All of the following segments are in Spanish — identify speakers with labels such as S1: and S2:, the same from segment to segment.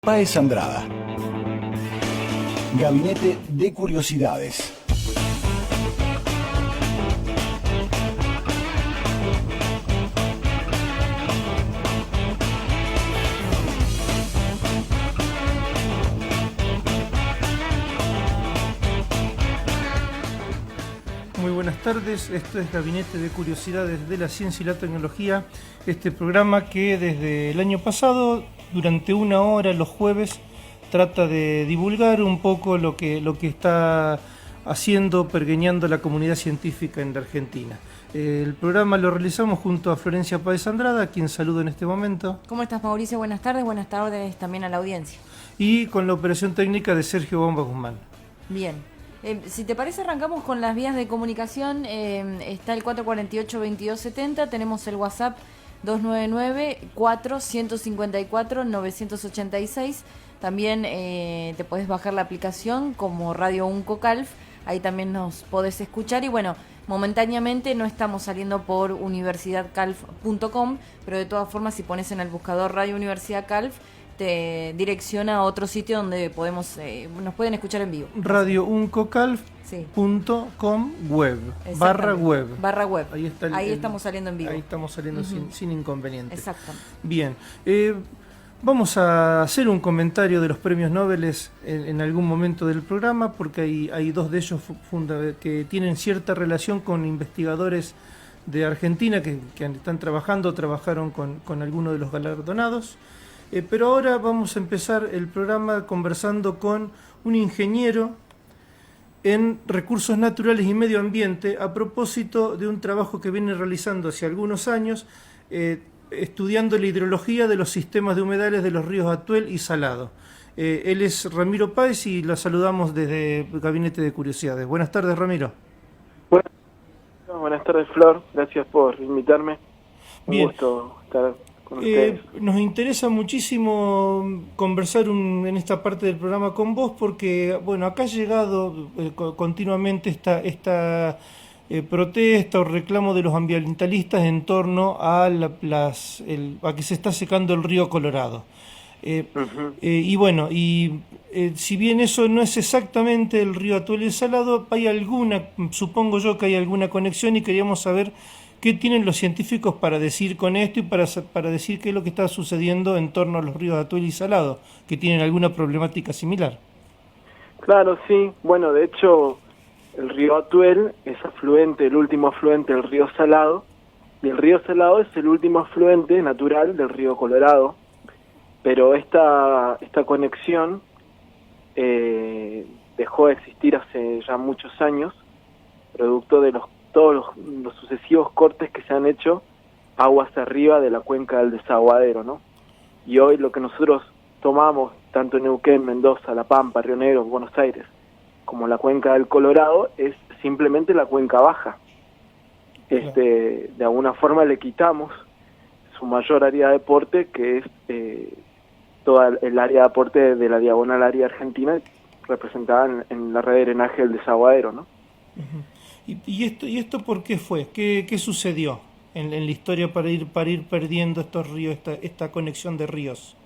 S1: Páez Andrada. Gabinete de Curiosidades.
S2: Muy buenas tardes, esto es Gabinete de Curiosidades de la Ciencia y la Tecnología, este programa que desde el año pasado, durante una hora los jueves, trata de divulgar un poco lo que está haciendo, pergeñando la comunidad científica en la Argentina. El programa lo realizamos junto a Florencia Páez Andrada, a quien saludo en este momento.
S3: ¿Cómo estás, Mauricio? Buenas tardes también a la audiencia.
S2: Y con la operación técnica de Sergio Bomba Guzmán.
S3: Bien. Si te parece, arrancamos con las vías de comunicación. Está el 448-2270, tenemos el WhatsApp 299-4154-986. También te podés bajar la aplicación como Radio Uncocalf, ahí también nos podés escuchar. Y bueno, momentáneamente no estamos saliendo por universidadcalf.com, pero de todas formas, si pones en el buscador Radio Universidad Calf, te direcciona a otro sitio donde nos pueden escuchar en vivo.
S2: RadioUncocalf.com web, barra web.
S3: Ahí estamos saliendo en vivo.
S2: Ahí estamos saliendo sin inconveniente.
S3: Exactamente.
S2: Bien. Vamos a hacer un comentario de los premios Nobel en algún momento del programa, porque hay dos de ellos que tienen cierta relación con investigadores de Argentina que trabajaron con algunos de los galardonados. Pero ahora vamos a empezar el programa conversando con un ingeniero en recursos naturales y medio ambiente a propósito de un trabajo que viene realizando hace algunos años, estudiando la hidrología de los sistemas de humedales de los ríos Atuel y Salado. Él es Ramiro Páez y lo saludamos desde Gabinete de Curiosidades. Buenas tardes, Ramiro.
S4: Buenas tardes, Flor. Gracias por invitarme.
S2: Bien.
S4: Un gusto estar con ustedes.
S2: Nos interesa muchísimo conversar en esta parte del programa con vos porque, bueno, acá ha llegado continuamente esta protesta o reclamo de los ambientalistas en torno a que se está secando el río Colorado. Y bueno, si bien eso no es exactamente el río Atuel y Salado, supongo yo que hay alguna conexión y queríamos saber qué tienen los científicos para decir con esto y para decir qué es lo que está sucediendo en torno a los ríos Atuel y Salado, que tienen alguna problemática similar.
S4: Claro, sí. Bueno, de hecho, el río Atuel es el último afluente del río Salado, y el río Salado es el último afluente natural del río Colorado, pero esta conexión dejó de existir hace ya muchos años, producto de todos los sucesivos cortes que se han hecho aguas arriba de la cuenca del desaguadero, ¿no? Y hoy lo que nosotros tomamos, tanto en Neuquén, Mendoza, La Pampa, Río Negro, Buenos Aires, como la cuenca del Colorado, es simplemente la cuenca baja. De alguna forma le quitamos su mayor área de aporte, que es toda el área de aporte de la diagonal área argentina, representada en la red de drenaje del desaguadero, ¿no?
S2: Uh-huh. ¿Y esto por qué fue? ¿Qué sucedió en la historia para ir perdiendo estos ríos, esta conexión de ríos?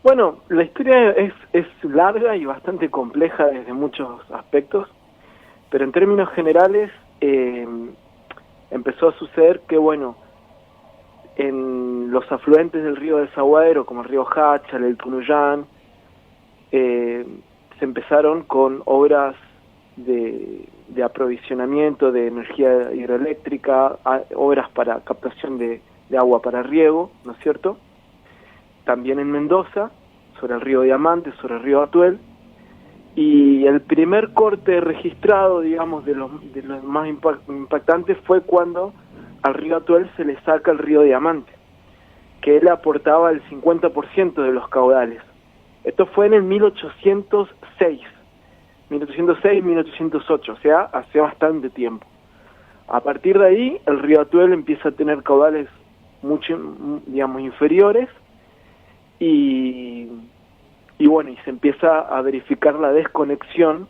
S4: Bueno, la historia es larga y bastante compleja desde muchos aspectos, pero en términos generales empezó a suceder que, bueno, en los afluentes del río Desaguadero, como el río Háchal, el Tunuyán, se empezaron con obras de aprovisionamiento de energía hidroeléctrica, obras para captación de agua para riego, ¿no es cierto? También en Mendoza, sobre el río Diamante, sobre el río Atuel, y el primer corte registrado, digamos, de los más impactantes fue cuando al río Atuel se le saca el río Diamante, que él aportaba el 50% de los caudales. Esto fue en el 1806-1808, o sea, hace bastante tiempo. A partir de ahí, el río Atuel empieza a tener caudales mucho, digamos, inferiores, y bueno, y se empieza a verificar la desconexión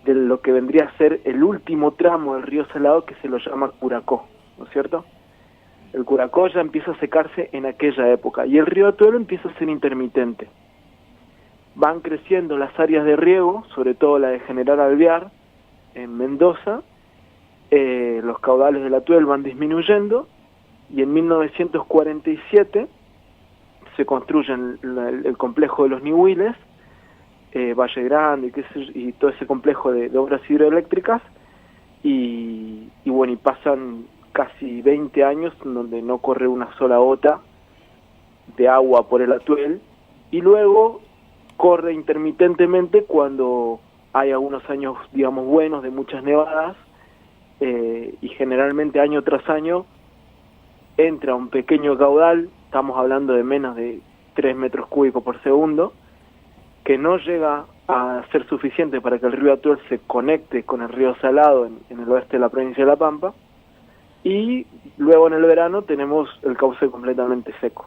S4: de lo que vendría a ser el último tramo del río Salado, que se lo llama Curacó, ¿no es cierto? El Curacó ya empieza a secarse en aquella época, y el río Atuel empieza a ser intermitente. van creciendo las áreas de riego, sobre todo la de General Alvear, en Mendoza, los caudales del Atuel van disminuyendo, y en 1947 se construye el complejo de los Nihuiles, Valle Grande y todo ese complejo de obras hidroeléctricas, y bueno, y pasan casi 20 años donde no corre una sola gota de agua por el Atuel, y luego corre intermitentemente cuando hay algunos años, digamos, buenos de muchas nevadas, y generalmente año tras año entra un pequeño caudal, estamos hablando de menos de 3 metros cúbicos por segundo, que no llega a ser suficiente para que el río Atuel se conecte con el río Salado en el oeste de la provincia de La Pampa, y luego en el verano tenemos el cauce completamente seco.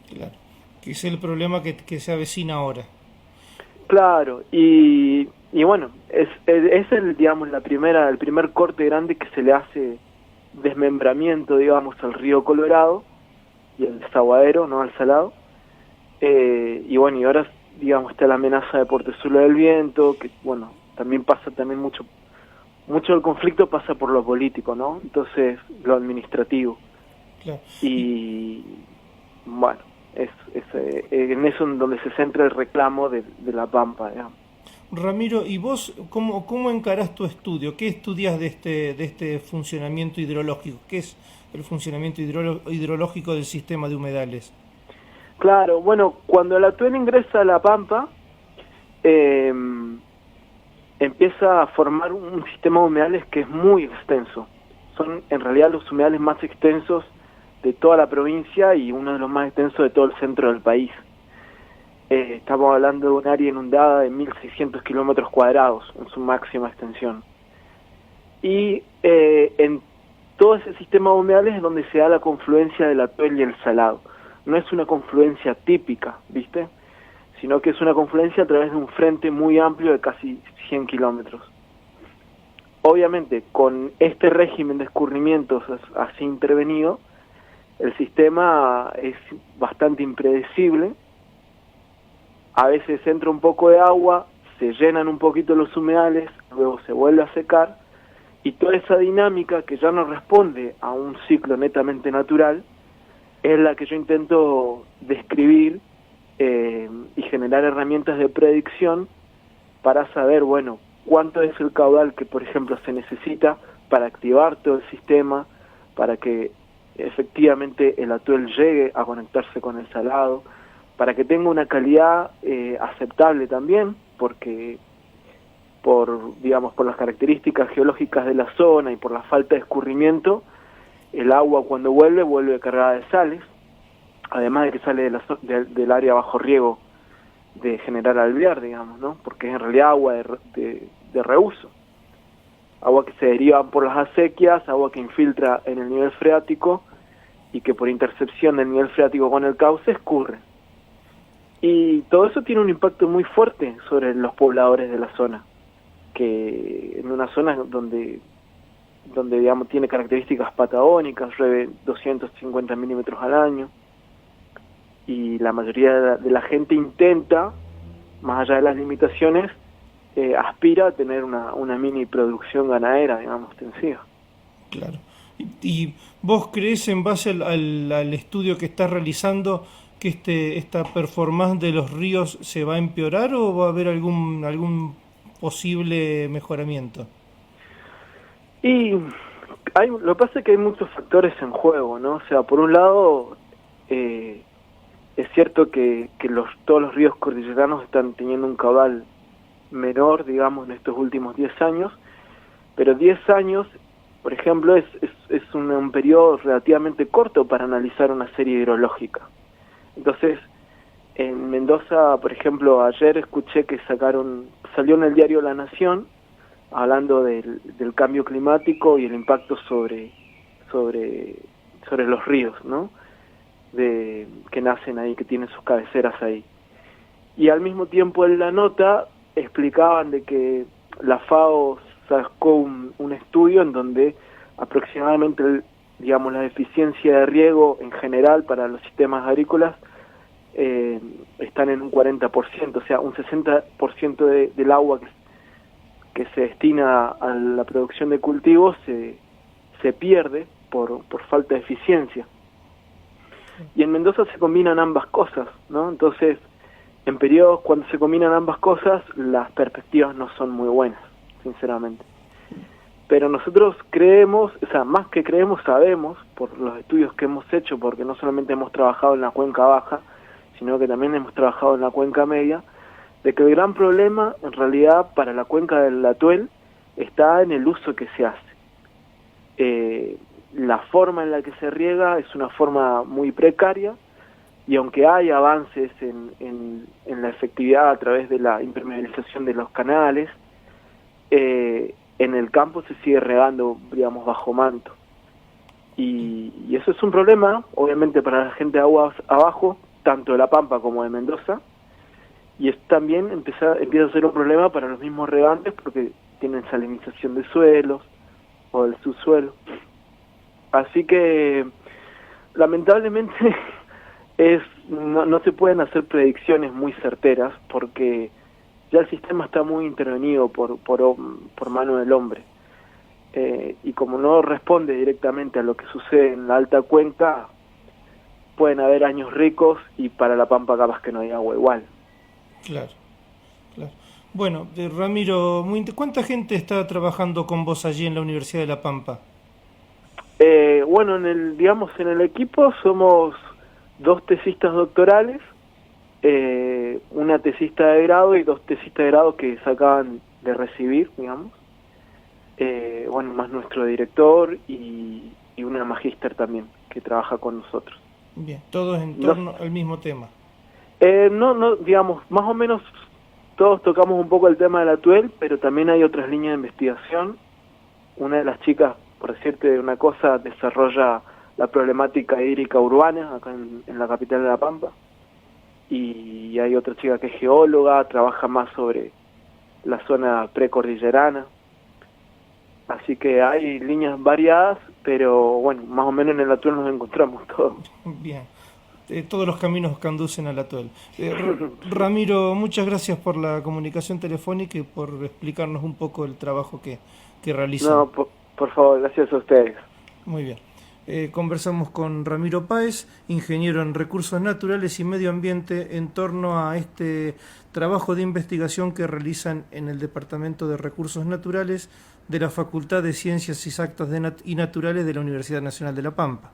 S2: Claro, que es el problema que se avecina ahora.
S4: Claro, y bueno, es el, digamos, el primer corte grande que se le hace desmembramiento, digamos, al río Colorado y el desaguadero, no al Salado. Y bueno, y ahora, digamos, está la amenaza de Portezuelo del Viento, que bueno, también pasa mucho del conflicto pasa por lo político, ¿no? Entonces, lo administrativo.
S2: Claro.
S4: Y bueno, en eso en donde se centra el reclamo de La Pampa, digamos.
S2: Ramiro, ¿y vos cómo encarás tu estudio? ¿Qué estudias de este funcionamiento hidrológico? ¿Qué es el funcionamiento hidrológico del sistema de humedales?
S4: Claro, bueno, cuando el Atuel ingresa a La Pampa, empieza a formar un sistema de humedales que es muy extenso. Son en realidad los humedales más extensos de toda la provincia y uno de los más extensos de todo el centro del país. Estamos hablando de un área inundada de 1.600 kilómetros cuadrados en su máxima extensión. Y en todo ese sistema de humedales es donde se da la confluencia del Atuel y el Salado. No es una confluencia típica, ¿viste? Sino que es una confluencia a través de un frente muy amplio de casi 100 kilómetros. Obviamente, con este régimen de escurrimientos así intervenido, el sistema es bastante impredecible. A veces entra un poco de agua, se llenan un poquito los humedales, luego se vuelve a secar, y toda esa dinámica que ya no responde a un ciclo netamente natural, es la que yo intento describir y generar herramientas de predicción para saber, bueno, cuánto es el caudal que, por ejemplo, se necesita para activar todo el sistema, para que efectivamente el Atuel llegue a conectarse con el Salado, para que tenga una calidad aceptable también, porque por las características geológicas de la zona y por la falta de escurrimiento, el agua cuando vuelve cargada de sales, además de que sale del área bajo riego de General Alvear, digamos, ¿no? Porque es en realidad agua de reuso, agua que se deriva por las acequias, agua que infiltra en el nivel freático y que por intercepción del nivel freático con el cauce escurre. Y todo eso tiene un impacto muy fuerte sobre los pobladores de la zona, que en una zona donde digamos tiene características patagónicas, llueve 250 milímetros al año, y la mayoría de la gente intenta, más allá de las limitaciones, aspira a tener una mini producción ganadera, digamos, extensiva.
S2: Claro. ¿Y vos creés, en base al estudio que estás realizando, que esta performance de los ríos se va a empeorar o va a haber algún posible mejoramiento?
S4: Y lo que pasa es que hay muchos factores en juego, ¿no? O sea, por un lado, es cierto que todos los ríos cordilleranos están teniendo un caudal menor, digamos, en estos últimos 10 años, pero 10 años, por ejemplo, es un periodo relativamente corto para analizar una serie hidrológica. Entonces, en Mendoza, por ejemplo, ayer escuché que salió en el diario La Nación, hablando del cambio climático y el impacto sobre los ríos, ¿no? Que nacen ahí, que tienen sus cabeceras ahí. Y al mismo tiempo en la nota explicaban de que la FAO sacó un estudio en donde aproximadamente, digamos, la eficiencia de riego en general para los sistemas agrícolas están en un 40%, o sea, un 60% del agua que se destina a la producción de cultivos se pierde por falta de eficiencia. Y en Mendoza se combinan ambas cosas, ¿no? Entonces, en periodos cuando se combinan ambas cosas, las perspectivas no son muy buenas, sinceramente. Pero nosotros creemos, o sea, más que creemos, sabemos, por los estudios que hemos hecho, porque no solamente hemos trabajado en la cuenca baja, sino que también hemos trabajado en la cuenca media, de que el gran problema, en realidad, para la cuenca del Atuel, está en el uso que se hace. La forma en la que se riega es una forma muy precaria, y aunque hay avances en la efectividad a través de la impermeabilización de los canales, en el campo se sigue regando, digamos, bajo manto. Y eso es un problema, obviamente, para la gente de aguas abajo, tanto de La Pampa como de Mendoza, y es también empieza a ser un problema para los mismos regantes porque tienen salinización de suelos o del subsuelo. Así que, lamentablemente, no se pueden hacer predicciones muy certeras porque ya el sistema está muy intervenido por mano del hombre. Y como no responde directamente a lo que sucede en la alta cuenca, pueden haber años ricos y para La Pampa capaz que no hay agua igual.
S2: Claro. Bueno, Ramiro, ¿cuánta gente está trabajando con vos allí en la Universidad de La Pampa?
S4: Bueno, en el equipo somos 2 tesistas doctorales, una tesista de grado y 2 tesistas de grado que se acaban de recibir, digamos. Bueno, más nuestro director y una magíster también que trabaja con nosotros.
S2: Bien, todos en torno al mismo tema.
S4: No, digamos, más o menos todos tocamos un poco el tema del Atuel, pero también hay otras líneas de investigación. Una de las chicas, por decirte una cosa, desarrolla la problemática hídrica urbana acá en la capital de La Pampa. Y hay otra chica que es geóloga, trabaja más sobre la zona precordillerana. Así que hay líneas variadas, pero bueno, más o menos en el Atuel nos encontramos todos.
S2: Bien, todos los caminos conducen al Atuel. Ramiro, muchas gracias por la comunicación telefónica y por explicarnos un poco el trabajo que realizan.
S4: No, por favor, gracias a ustedes.
S2: Muy bien. Conversamos con Ramiro Páez, ingeniero en Recursos Naturales y Medio Ambiente, en torno a este trabajo de investigación que realizan en el Departamento de Recursos Naturales de la Facultad de Ciencias Exactas y Naturales de la Universidad Nacional de La Pampa.